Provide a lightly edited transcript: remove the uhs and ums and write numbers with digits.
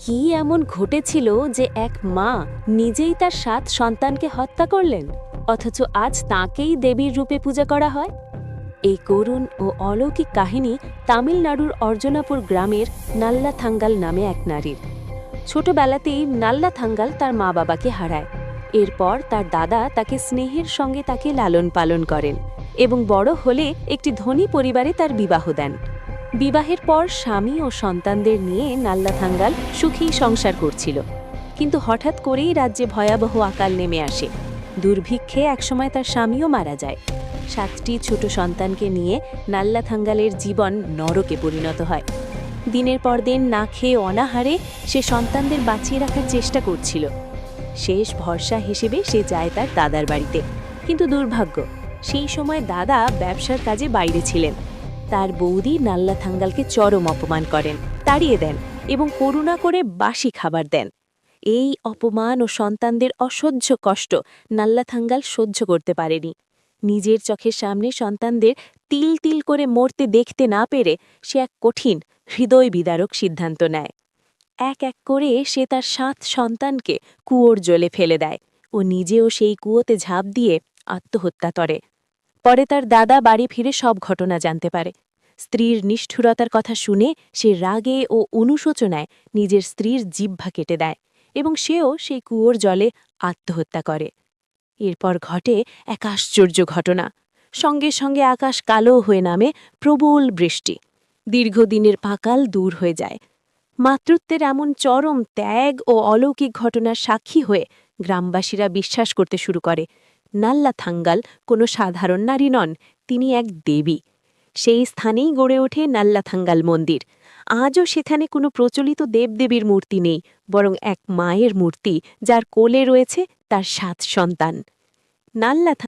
কি এমন ঘটেছিল যে এক মা নিজেই তার ৭ সন্তানকে হত্যা করলেন, অথচ আজ তাঁকেই দেবীর রূপে পূজা করা হয়? এই করুণ ও অলৌকিক কাহিনী তামিলনাড়ুর অর্জনাপুর গ্রামের নাল্লাথাঙ্গাল নামে এক নারীর। ছোটবেলাতেই নাল্লাথাঙ্গাল তার মা বাবাকে হারায়। এরপর তার দাদা তাকে স্নেহের সঙ্গে তাকে লালন পালন করেন এবং বড় হলে একটি ধনী পরিবারে তার বিবাহ দেন। বিবাহের পর স্বামী ও সন্তানদের নিয়ে নাল্লাথাঙ্গাল সুখী সংসার করছিল। কিন্তু হঠাৎ করেই রাজ্যে ভয়াবহ আকাল নেমে আসে। দুর্ভিক্ষে একসময় তার স্বামীও মারা যায়। ৭টি ছোট সন্তানকে নিয়ে নাল্লাথাঙ্গালের জীবন নরকে পরিণত হয়। দিনের পর দিন না খেয়ে অনাহারে সে সন্তানদের বাঁচিয়ে রাখার চেষ্টা করছিল। শেষ ভরসা হিসেবে সে যায় তার দাদার বাড়িতে। কিন্তু দুর্ভাগ্য, সেই সময় দাদা ব্যবসার কাজে বাইরে ছিলেন। তার বৌদি নাল্লাথাঙ্গালকে চরম অপমান করেন, তাড়িয়ে দেন এবং করুণা করে বাসি খাবার দেন। এই অপমান ও সন্তানদের অসহ্য কষ্ট নাল্লাথাঙ্গাল সহ্য করতে পারেনি। নিজের চোখের সামনে সন্তানদের তিল তিল করে মরতে দেখতে না পেরে সে এক কঠিন, হৃদয় বিদারক সিদ্ধান্ত নেয়। এক এক করে সে তার ৭ সন্তানকে কুয়োর জলে ফেলে দেয় ও নিজেও সেই কুয়োতে ঝাঁপ দিয়ে আত্মহত্যা করে। পরে তার দাদা বাড়ি ফিরে সব ঘটনা জানতে পারে। স্ত্রীর নিষ্ঠুরতার কথা শুনে সে রাগে ও অনুশোচনায় নিজের স্ত্রীর জিহ্বা কেটে দেয় এবং সেও সেই কুয়োর জলে আত্মহত্যা করে। এরপর ঘটে এক আশ্চর্য ঘটনা। সঙ্গে সঙ্গে আকাশ কালো হয়ে নামে প্রবল বৃষ্টি। দীর্ঘদিনের পাকাল দূর হয়ে যায়। মাতৃত্বের এমন চরম ত্যাগ ও অলৌকিক ঘটনার সাক্ষী হয়ে গ্রামবাসীরা বিশ্বাস করতে শুরু করে নাল্লাথাঙ্গাল কোনো সাধারণ নারী নন, তিনি এক দেবী। সেই স্থানেই গড়ে ওঠে নাল্লাথাঙ্গাল মন্দির। আজও সেখানে কোনো প্রচলিত দেবদেবীর মূর্তি নেই, বরং এক মায়ের মূর্তি, যার কোলে রয়েছে তার ৭ সন্তান। নাল্লাথা